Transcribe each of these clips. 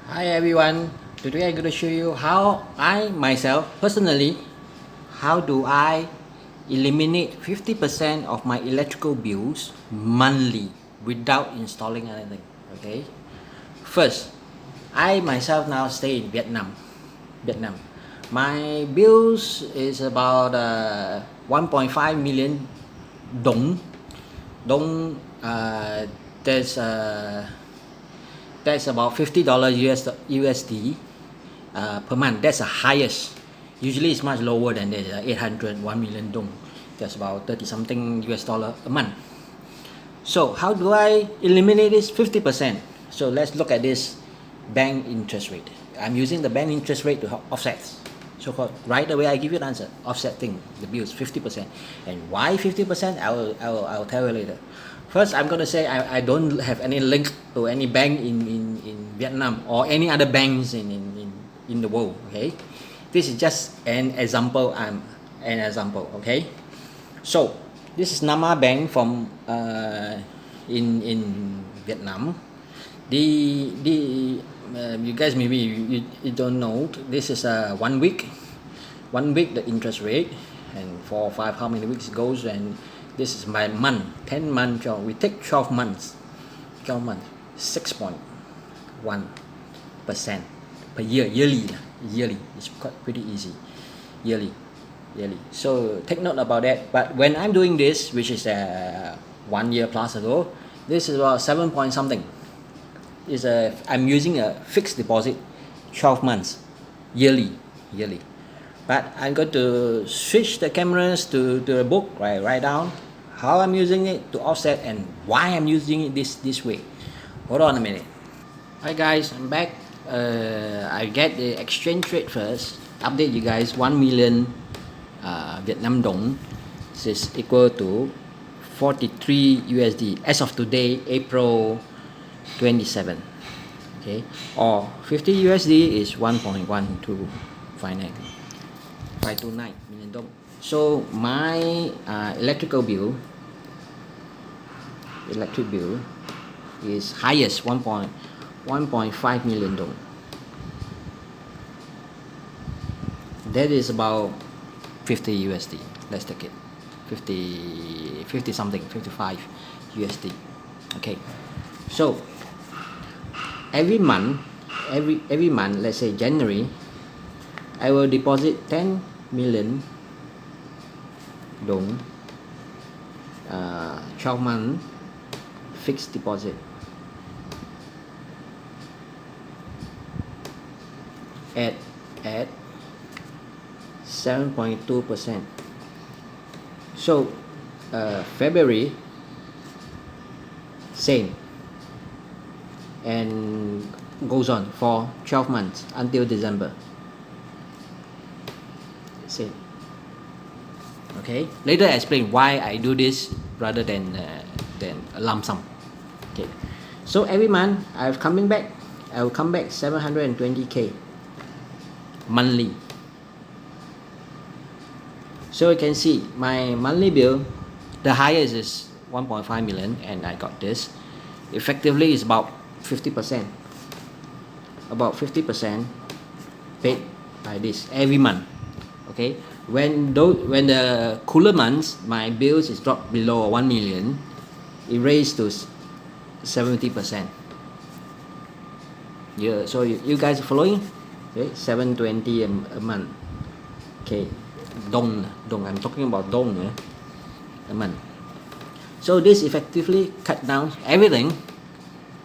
Hi everyone, today I'm going to show you how I myself personally, how do I eliminate 50% of my electrical bills monthly without installing anything. Okay, first, I myself now stay in Vietnam. My bills is about 1.5 million dong. Dong, there's that's about $50 USD per month. That's the highest. Usually it's much lower than this, 800, 1 million dong. That's about 30 something US dollar a month. So how do I eliminate this 50%? So let's look at this bank interest rate. I'm using the bank interest rate to offset. So right away I give you an answer. Offsetting the bills 50%. And why 50%? I'll tell you later. First, I'm going to say I don't have any link to any bank in Vietnam or any other banks in the world. Okay, this is just an example. Okay. So this is Nama Bank from in Vietnam. You guys maybe you don't know. This is 1 week. 1 week the interest rate, and 4 or 5 how many weeks it goes, and this is my month, 10 months, 12. We take 12 months, 6.1% per year, yearly. It's quite pretty easy, yearly. So take note about that. But when I'm doing this, which is 1 year plus ago, this is about 7 point something. I'm using a fixed deposit, 12 months, yearly. But I'm going to switch the cameras to the book, write down how I'm using it to offset and why I'm using it this way. Hold on a minute. Hi guys, I'm back. I get the exchange rate first. Update you guys. 1 million Vietnam dong. This is equal to 43 USD as of today, April 27. Okay, or 50 USD is 1.529 million dong. So my electric bill is highest 1.5 million dong. That is about 50 USD. Let's take it 50 something, 55 USD. Okay, so every month, let's say January, I will deposit 10 million dong, 12 month fixed deposit at 7.2%. So February, same, and goes on for 12 months until December. Same. Okay, later I explain why I do this rather than a lump sum. Okay, so every month I will come back 720k monthly. So you can see my monthly bill, the highest is 1.5 million, and I got this. Effectively is about 50%. About 50% paid by this every month. Okay, when the cooler months, my bills is dropped below 1 million, it raised to 70%. Yeah, so you guys are following? Okay, 720 a month. Okay, dong, I'm talking about dong, a month. So this effectively cut down everything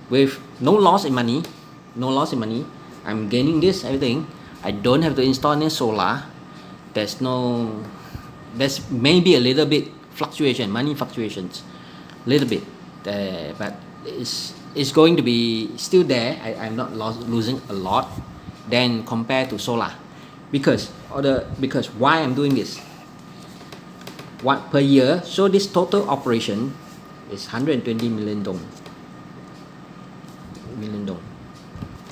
with no loss in money. I'm gaining this everything. I don't have to install any solar. There's maybe a little bit money fluctuations, little bit, but it's going to be still there. I'm not losing a lot than compared to solar, because why I'm doing this. What per year? So this total operation is 120 million dong.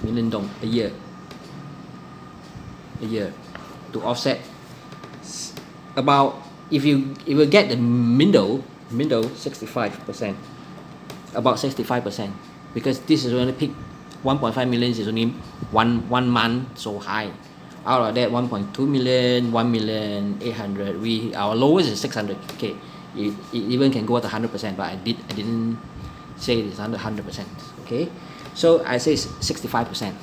Million dong a year to offset about, if you get the middle 65%, about 65%, because this is only peak 1.5 million is only one month so high. Out of that 1.2 million, 1,800,000, our lowest is 600k. It even can go to 100%, but I didn't say it's under 100%. Okay, so I say 65%.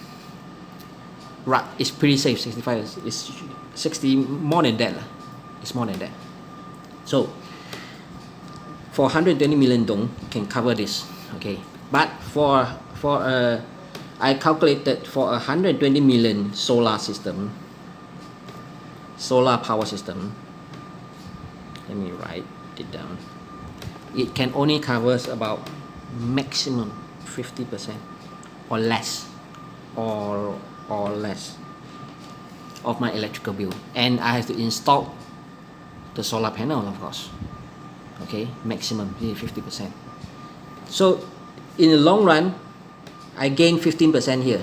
Right, it's pretty safe. 65 is 60, more than that. It's more than that. So for 120 million dong can cover this. Okay, but for I calculated for a 120 million solar power system. Let me write it down. It can only covers about maximum 50% or less, or less of my electrical bill, and I have to install the solar panel, of course. Okay, maximum 50%. So in the long run, I gain 15% here.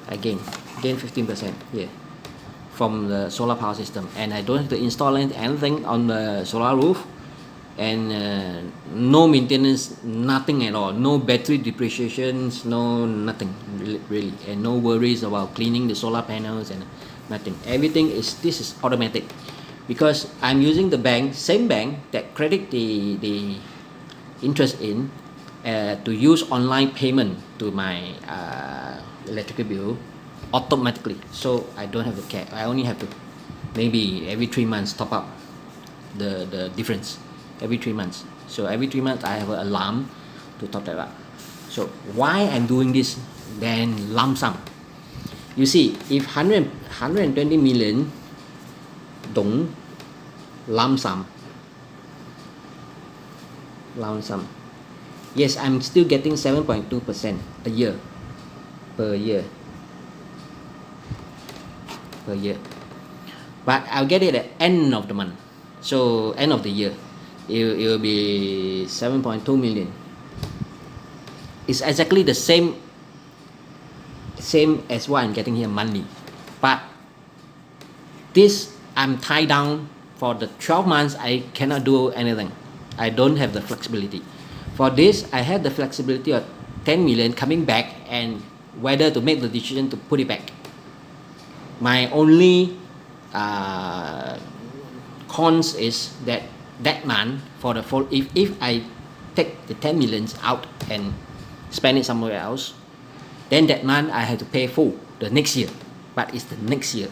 I gain 15% here from the solar power system, and I don't have to install anything on the solar roof, and no maintenance, nothing at all, no battery depreciations, no nothing really, and no worries about cleaning the solar panels and nothing. Everything is, this is automatic, because I'm using the same bank that credit the interest in, to use online payment to my electrical bill automatically. So I don't have to care. I only have to maybe every 3 months top up the difference, every 3 months. So every 3 months I have an alarm to top that up. So why I'm doing this then lump sum? You see, if 120 million dong lump sum, yes, I'm still getting 7.2% a year, per year. But I'll get it at end of the month. So end of the year, it will be 7.2 million. It's exactly the same as what I'm getting here monthly. But this, I'm tied down for the 12 months. I cannot do anything. I don't have the flexibility. For this, I have the flexibility of 10 million coming back, and whether to make the decision to put it back. My only cons is that month, for the full, if I take the 10 millions out and spend it somewhere else, then that month I have to pay full the next year. But it's the next year.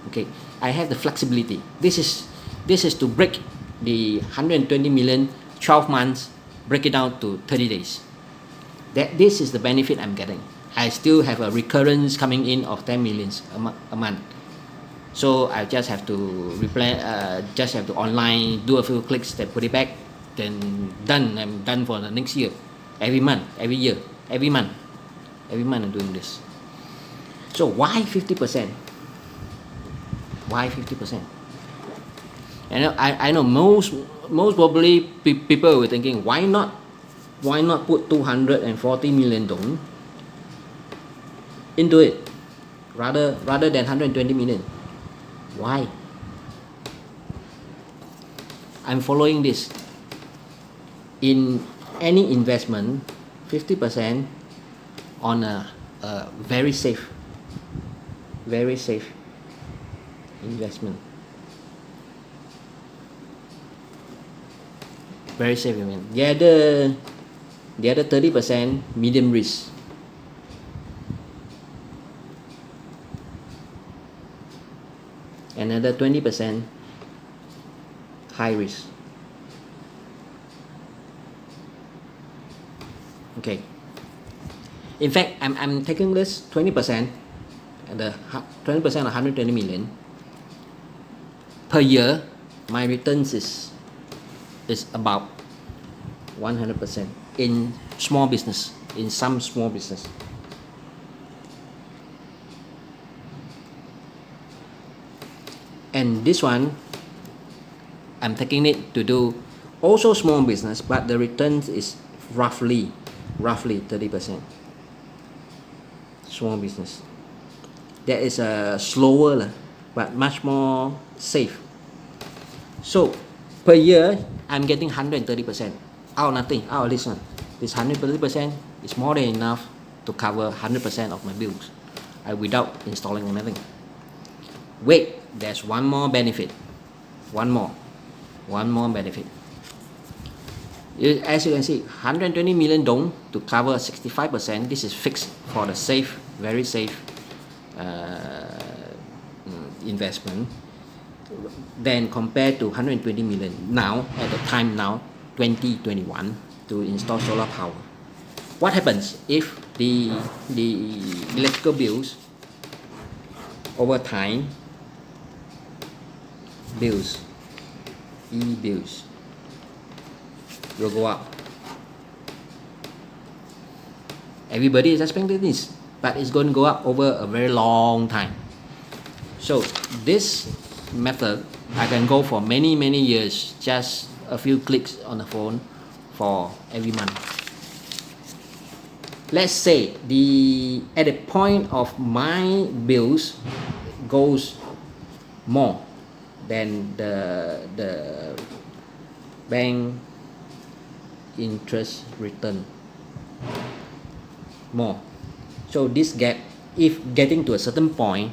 Okay, I have the flexibility. This is to break the 120 million 12 months, break it down to 30 days. This is the benefit I'm getting. I still have a recurrence coming in of 10 millions a month. So I just have to just have to online do a few clicks, then put it back, then done. I'm done for the next year. Every month, every year, every month I'm doing this. So why 50%? Why 50%? And I know most probably people were thinking, why not put 240 million dong into it rather than 120 million. Why? I'm following this. In any investment, 50% on a very safe investment. Very safe investment. The other 30% medium risk. Another 20% high risk. Okay. In fact, I'm taking this 20%, and the 20% of 120 million per year. My returns is about 100% in small business, in some small business. And this one, I'm taking it to do also small business, but the returns is roughly 30%. Small business. That is slower, but much more safe. So per year, I'm getting 130%. Out of nothing, out of this one. This 130% is more than enough to cover 100% of my bills without installing anything. Wait, there's one more benefit. One more benefit. As you can see, 120 million dong to cover 65%. This is fixed for the safe, very safe investment. Then compared to 120 million now, at the time now, 2021, to install solar power. What happens if the electrical bills over time, e-bills will go up? Everybody is expecting this, but it's going to go up over a very long time. So this method, I can go for many years, just a few clicks on the phone for every month. Let's say at the point of my bills goes more than the bank interest return more. So this gap, if getting to a certain point,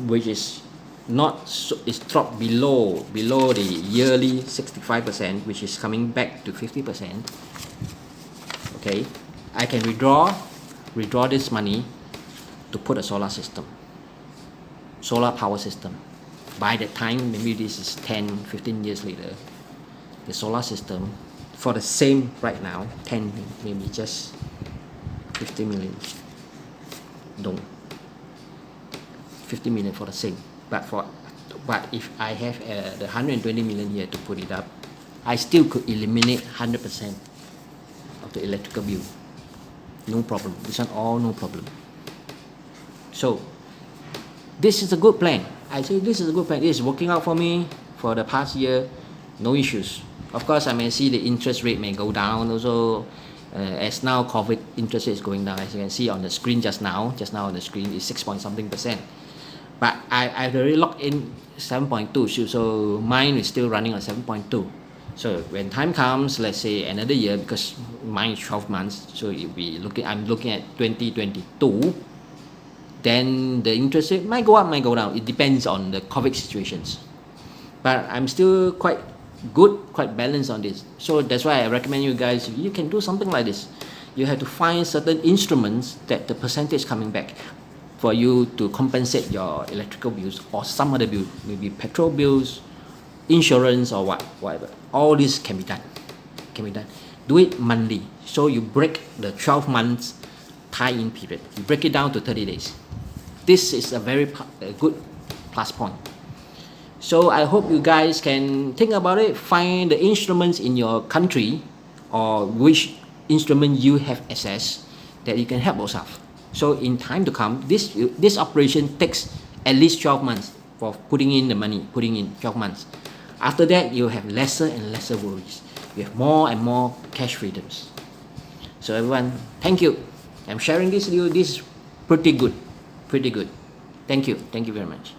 which is not is dropped below the yearly 65%, which is coming back to 50%. Okay, I can withdraw this money to put a solar power system. By the time, maybe this is 10-15 years later, the solar system for the same right now, 10, maybe just 50 million dong. 50 million for the same. But if I have the 120 million here to put it up, I still could eliminate 100% of the electrical bill. No problem. This one all no problem. So this is a good plan. I say this is a good plan. This is working out for me for the past year. No issues. Of course, I may see the interest rate may go down also. As now COVID interest rate is going down, as you can see on the screen just now on the screen is 6 point something percent. But I've already locked in 7.2, so mine is still running on 7.2. So when time comes, let's say another year, because mine is 12 months, so I'm looking at 2022, then the interest rate might go up, might go down. It depends on the COVID situations. But I'm still quite balanced on this. So that's why I recommend you guys, you can do something like this. You have to find certain instruments that the percentage coming back for you to compensate your electrical bills or some other bill, maybe petrol bills, insurance or whatever. All this can be done. Do it monthly. So you break the 12 months tie-in period. You break it down to 30 days. This is a very good plus point. So I hope you guys can think about it, find the instruments in your country or which instrument you have access that you can help yourself. So in time to come, this operation takes at least 12 months for putting in 12 months. After that, you have lesser and lesser worries. You have more and more cash freedoms. So everyone, thank you. I'm sharing this with you. This is pretty good. Thank you very much.